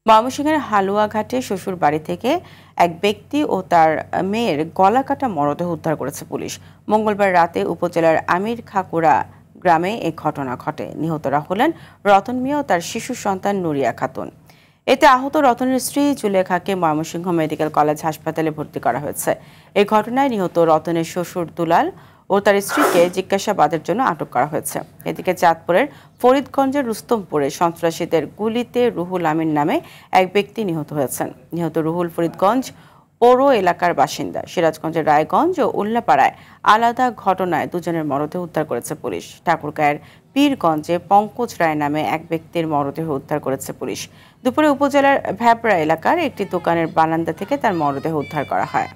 ময়মনসিংহের হালুয়াঘাটে শ্বশুর বাড়ি থেকে এক ব্যক্তি ও তার মেয়ের গলা কাটা মরদেহ উদ্ধার করেছে পুলিশ। মঙ্গলবার রাতে উপজেলার আমির খাকুড়া গ্রামে এই ঘটনা ঘটে। নিহতরা হলেন রতন মিয়া ও তার শিশু সন্তান নুরিয়া খাতুন। এতে আহত রতনের স্ত্রী জুলেখাকে ময়মনসিংহ মেডিকেল কলেজ হাসপাতালে ভর্তি করা হয়েছে। এই ঘটনায় নিহত রতনের শ্বশুর দুলাল ও তার স্ত্রীকে জিজ্ঞাসাবাদের জন্য আটক করা হয়েছে। এদিকে চাঁদপুরের ফরিদগঞ্জের রুস্তমপুরে সন্ত্রাসীদের গুলিতে রুহুল আমিন নামে এক ব্যক্তি নিহত হয়েছেন। নিহত রুহুল ফরিদগঞ্জ পৌর এলাকার বাসিন্দা। সিরাজগঞ্জের রায়গঞ্জ ও উল্লাপাড়ায় আলাদা ঘটনায় দুজনের মরদেহ উদ্ধার করেছে পুলিশ। ঠাকুরগাঁয়ের পীরগঞ্জে পঙ্কজ রায় নামে এক ব্যক্তির মরদেহ উদ্ধার করেছে পুলিশ। দুপুরে উপজেলার ভ্যাপড়া এলাকার একটি দোকানের বারান্দা থেকে তার মরদেহ উদ্ধার করা হয়।